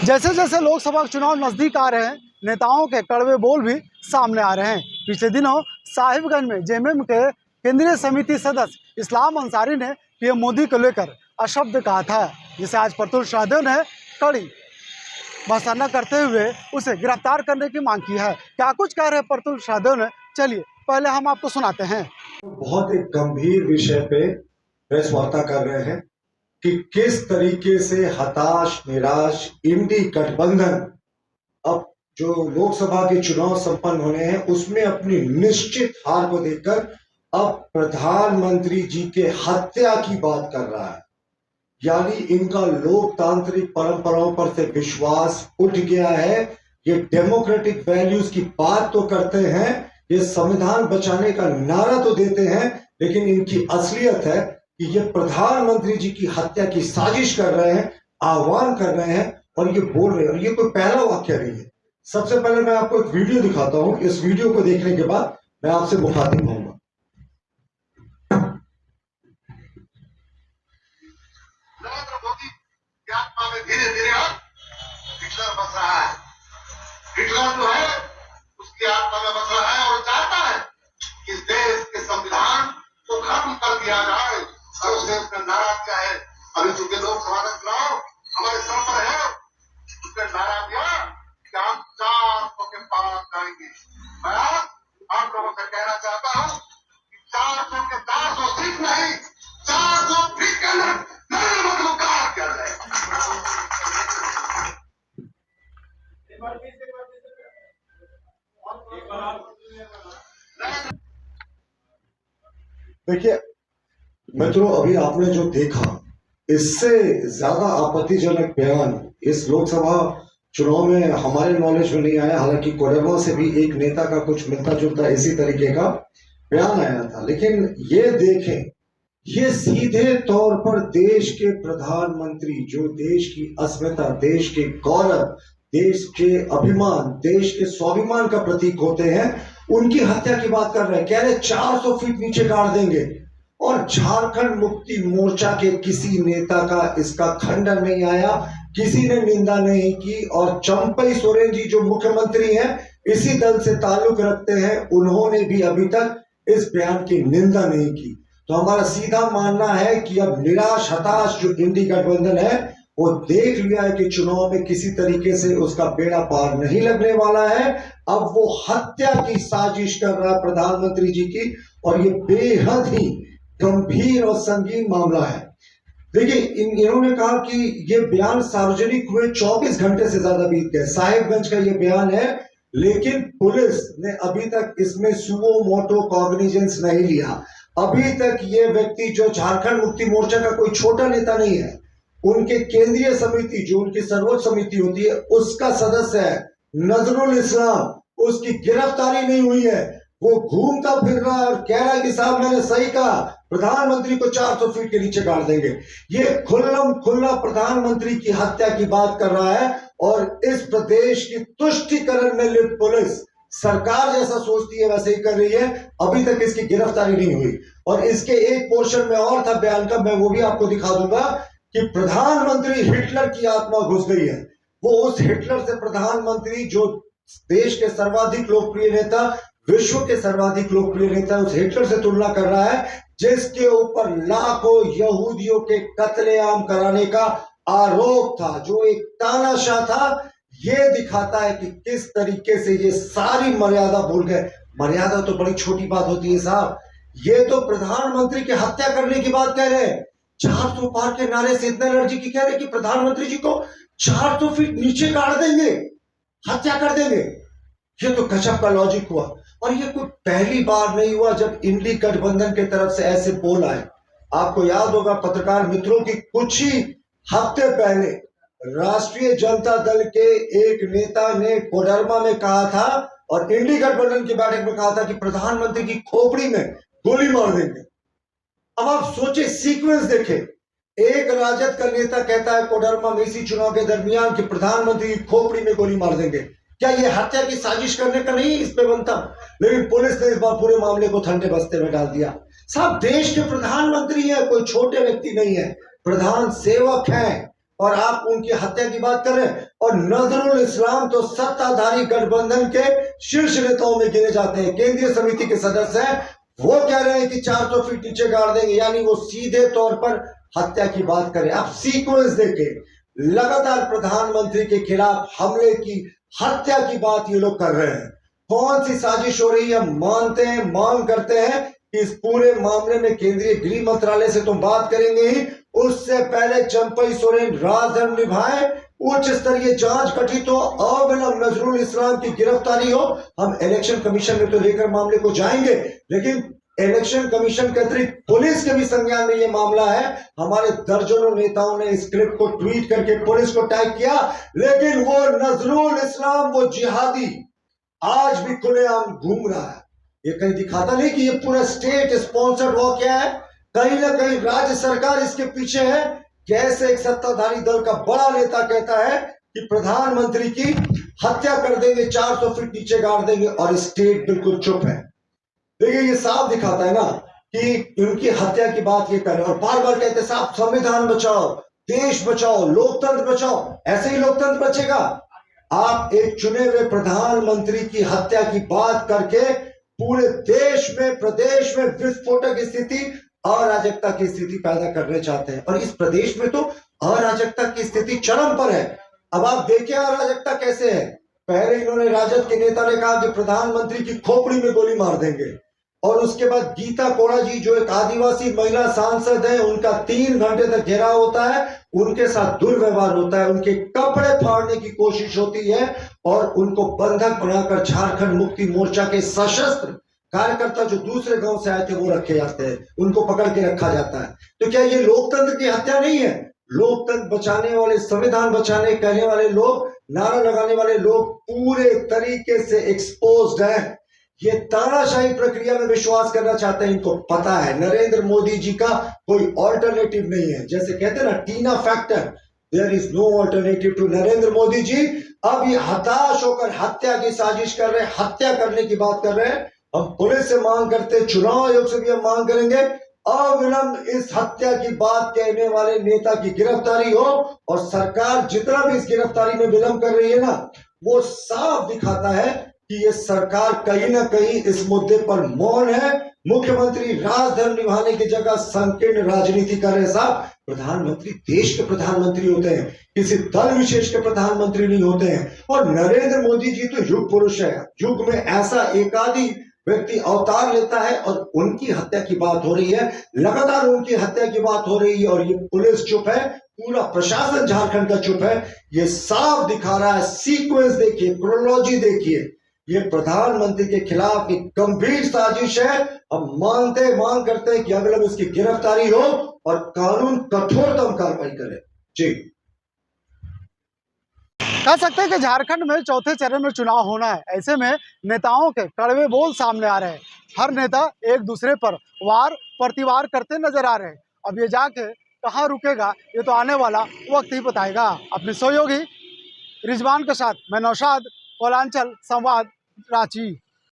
जैसे जैसे लोकसभा चुनाव नजदीक आ रहे हैं, नेताओं के कड़वे बोल भी सामने आ रहे हैं। पिछले दिनों साहिबगंज में जेएमएम के केंद्रीय समिति सदस्य इस्लाम अंसारी ने पीएम मोदी को लेकर अशब्द कहा था, जिसे आज प्रतुल सहदेव ने कड़ी भर्त्सना न करते हुए उसे गिरफ्तार करने की मांग की है। क्या कुछ कह रहे प्रतुल सहदेव ने, चलिए पहले हम आपको सुनाते हैं। बहुत एक गंभीर विषय पे प्रेस वार्ता कर रहे हैं कि किस तरीके से हताश निराश इंडी गठबंधन अब जो लोकसभा के चुनाव संपन्न होने हैं उसमें अपनी निश्चित हार को देखकर अब प्रधानमंत्री जी के हत्या की बात कर रहा है। यानी इनका लोकतांत्रिक परंपराओं पर से विश्वास उठ गया है। ये डेमोक्रेटिक वैल्यूज की बात तो करते हैं, ये संविधान बचाने का नारा तो देते हैं, लेकिन इनकी असलियत है कि ये प्रधानमंत्री जी की हत्या की साजिश कर रहे हैं, आह्वान कर रहे हैं और ये बोल रहे हैं। और ये कोई पहला वाक्य नहीं है। सबसे पहले मैं आपको एक वीडियो दिखाता हूं। इस वीडियो को देखने के बाद मैं आपसे मुखातिब होऊंगा। नरेंद्र मोदी की आत्मा में धीरे धीरे हिटलर बस रहा है। हिटलर जो है उसकी आत्मा में बस रहा है और चाहता है कि इस देश के संविधान को खत्म कर दिया जाए। और उसने अपना नारा दिया है, अभी चूंकि लोकसभा का चुनाव हमारे सर पर है, उसने नारा दिया कि हम 400 के पार जाएंगे। मैं आप लोगों से कहना चाहता हूं कि 400 के 400 सीट नहीं, 400 फीट के नरेंद्र मोदी को कहा किया जाए। देखिए मित्रों, अभी आपने जो देखा इससे ज्यादा आपत्तिजनक बयान इस लोकसभा चुनाव में हमारे नॉलेज में नहीं आया। हालांकि कोडरमा से भी एक नेता का कुछ मिलता जुलता इसी तरीके का बयान आया था, लेकिन ये देखें, ये सीधे तौर पर देश के प्रधानमंत्री जो देश की अस्मिता, देश के गौरव, देश के अभिमान, देश के स्वाभिमान का प्रतीक होते हैं, उनकी हत्या की बात कर रहे हैं। कह रहे 400 फीट नीचे गाड़ देंगे। और झारखंड मुक्ति मोर्चा के किसी नेता का इसका खंडन नहीं आया, किसी ने निंदा नहीं की। और चंपई सोरेन जी जो मुख्यमंत्री हैं, इसी दल से ताल्लुक रखते हैं, उन्होंने भी अभी तक इस बयान की निंदा नहीं की। तो हमारा सीधा मानना है कि अब निराश हताश जो इंडी गठबंधन है वो देख लिया है कि चुनाव में किसी तरीके से उसका बेड़ा पार नहीं लगने वाला है। अब वो हत्या की साजिश कर रहा है प्रधानमंत्री जी की, और ये बेहद ही गंभीर और संगीन मामला है। देखिए, इन्होंने कहा कि ये बयान सार्वजनिक हुए 24 घंटे से ज्यादा बीत गए। साहिबगंज का ये बयान है, लेकिन पुलिस ने अभी तक इसमें सुओ मोटो कॉग्निजेंस नहीं लिया। अभी तक ये व्यक्ति जो झारखंड मुक्ति मोर्चा का कोई छोटा नेता नहीं है, उनके केंद्रीय समिति जो उनकी सर्वोच्च समिति होती है उसका सदस्य है नजरुल इस्लाम, उसकी गिरफ्तारी नहीं हुई है। वो घूमता फिर रहा है और कह रहा है कि साहब मैंने सही कहा, प्रधानमंत्री को 400 फीट के नीचे गाड़ देंगे। ये खुल्लम खुल्ला प्रधानमंत्री की हत्या की बात कर रहा है। और इस प्रदेश की तुष्टिकरण में लिप्त पुलिस सरकार जैसा सोचती है वैसे ही कर रही है। अभी तक इसकी गिरफ्तारी नहीं हुई। और इसके एक पोर्शन में और था बयान का, मैं वो भी आपको दिखा दूंगा कि प्रधानमंत्री हिटलर की आत्मा घुस गई है। वो उस हिटलर से प्रधानमंत्री जो देश के सर्वाधिक लोकप्रिय नेता, विश्व के सर्वाधिक लोकप्रिय नेता, उस हिटलर से तुलना कर रहा है जिसके ऊपर लाखों यहूदियों के कत्लेआम कराने का आरोप था, जो एक तानाशाह था। ये दिखाता है कि किस तरीके से ये सारी मर्यादा भूल गए। मर्यादा तो बड़ी छोटी बात होती है साहब, ये तो प्रधानमंत्री की हत्या करने की बात कह रहे हैं। 400 पार के नारे से इतना एनर्जी की कह रहे कि प्रधानमंत्री जी को 400 फीट नीचे गाड़ देंगे, हत्या कर देंगे। ये तो गजब का लॉजिक हुआ। और ये कोई पहली बार नहीं हुआ जब इंडी गठबंधन की तरफ से ऐसे बोल आए। आपको याद होगा पत्रकार मित्रों की कुछ ही हफ्ते पहले राष्ट्रीय जनता दल के एक नेता ने कोडरमा में कहा था और इंडी गठबंधन की बैठक में कहा था कि प्रधानमंत्री की खोपड़ी में गोली मार देंगे। अब आप सोचे, सीक्वेंस देखें। एक राजद का नेता कहता है कोडरमा में इसी चुनाव के दरमियान कि प्रधानमंत्री की खोपड़ी में गोली मार देंगे। क्या ये हत्या की साजिश करने का नहीं इस पे बनता? लेकिन पुलिस ने इस बार पूरे मामले को ठंडे बस्ते में डाल दिया। साहब देश के प्रधानमंत्री है, कोई छोटे व्यक्ति नहीं है, प्रधान सेवक हैं। और आप उनकी हत्या की बात कर रहे हैं। और नजरुल इस्लाम तो सत्ताधारी गठबंधन के शीर्ष नेताओं में गिने जाते हैं, केंद्रीय समिति के सदस्य हैं। वो कह रहे हैं कि 400 फीट नीचे गाड़ देंगे, यानी वो सीधे तौर पर हत्या की बात करें। आप सीक्वेंस देखें, लगातार प्रधानमंत्री के खिलाफ हमले की, हत्या की बात ये लोग कर रहे हैं। कौन सी साजिश हो रही है? मानते हैं, मांग करते हैं कि इस पूरे मामले में केंद्रीय गृह मंत्रालय से तो बात करेंगे ही, उससे पहले चंपई सोरेन राजधर्म निभाए, उच्च स्तरीय जांच गठित हो, अविलंब नजरुल इस्लाम की गिरफ्तारी हो। हम इलेक्शन कमीशन में तो लेकर मामले को जाएंगे, लेकिन इलेक्शन कमीशन के अतिरिक्त पुलिस के भी संज्ञान में ये मामला है। हमारे दर्जनों नेताओं ने इस क्लिप को ट्वीट करके पुलिस को टैग किया, लेकिन वो नजरुल इस्लाम, वो जिहादी आज भी खुलेआम घूम रहा है। ये कहीं दिखाता नहीं कि ये पूरा स्टेट स्पॉन्सर्ड वाकया है, कहीं ना कहीं राज्य सरकार इसके पीछे है। कैसे एक सत्ताधारी दल का बड़ा नेता कहता है कि प्रधानमंत्री की हत्या कर देंगे, 400 फीट नीचे गाड़ देंगे, और स्टेट बिल्कुल चुप है। देखिए, ये साफ दिखाता है ना कि उनकी हत्या की बात ये कर रहे हैं और बार बार कहते हैं साहब संविधान बचाओ, देश बचाओ, लोकतंत्र बचाओ। ऐसे ही लोकतंत्र बचेगा? आप एक चुने हुए प्रधानमंत्री की हत्या की बात करके पूरे देश में, प्रदेश में विस्फोटक स्थिति, अराजकता की स्थिति पैदा करने चाहते हैं। और इस प्रदेश में तो अराजकता की स्थिति चरम पर है। अब आप देखिए अराजकता कैसे है। पहले इन्होंने, राजद के नेता ने कहा कि प्रधानमंत्री की खोपड़ी में गोली मार देंगे, और उसके बाद गीता कोड़ा जी जो एक आदिवासी महिला सांसद है, उनका 3 घंटे तक घेराव होता है, उनके साथ दुर्व्यवहार होता है, उनके कपड़े फाड़ने की कोशिश होती है, और उनको बंधक बनाकर झारखंड मुक्ति मोर्चा के सशस्त्र कार्यकर्ता जो दूसरे गांव से आए थे वो रखे जाते हैं, उनको पकड़ के रखा जाता है। तो क्या ये लोकतंत्र की हत्या नहीं है? लोकतंत्र बचाने वाले, संविधान बचाने कहने वाले लोग, नारा लगाने वाले लोग पूरे तरीके से एक्सपोज्ड है। ये तानाशाही प्रक्रिया में विश्वास करना चाहते हैं। इनको पता है नरेंद्र मोदी जी का कोई ऑल्टरनेटिव नहीं है। जैसे कहते हैं ना, TINA factor, there is no alternative to Narendra Modi ji. अब ये हताश होकर हत्या की साजिश कर रहे हैं, हत्या करने की बात कर रहे हैं। हम पुलिस से मांग करते हैं, चुनाव आयोग से भी हम मांग करेंगे, अविलंब इस हत्या की बात कहने वाले नेता की गिरफ्तारी हो। और सरकार जितना भी इस गिरफ्तारी में विलंब कर रही है ना, वो साफ दिखाता है कि ये सरकार कहीं ना कहीं इस मुद्दे पर मौन है। मुख्यमंत्री राजधर्म निभाने की जगह संकीर्ण राजनीति कर रहे। साहब, प्रधानमंत्री देश के प्रधानमंत्री होते हैं, किसी दल विशेष के प्रधानमंत्री नहीं होते हैं। और नरेंद्र मोदी जी तो युग पुरुष है। युग में ऐसा एकाधी व्यक्ति अवतार लेता है और उनकी हत्या की बात हो रही है, लगातार उनकी हत्या की बात हो रही है, और ये पुलिस चुप है, पूरा प्रशासन झारखंड का चुप है। ये साफ दिखा रहा है। सीक्वेंस देखिए, क्रोनोलॉजी देखिए, ये प्रधानमंत्री के खिलाफ एक गंभीर साजिश है। हम मांग करते हैं कि अविलंब इसकी गिरफ्तारी हो और कानून कठोरतम कार्रवाई करे। जी, कह सकते हैं कि झारखंड में चौथे चरण में चुनाव होना है। ऐसे में नेताओं के कड़वे बोल सामने आ रहे हैं। हर नेता एक दूसरे पर वार प्रतिवार करते नजर आ रहे हैं। अब ये जाके कहाँ रुकेगा, ये तो आने वाला वक्त ही बताएगा। अपने सहयोगी रिजवान के साथ मैं नौशाद, कोलांचल संवाद, रांची।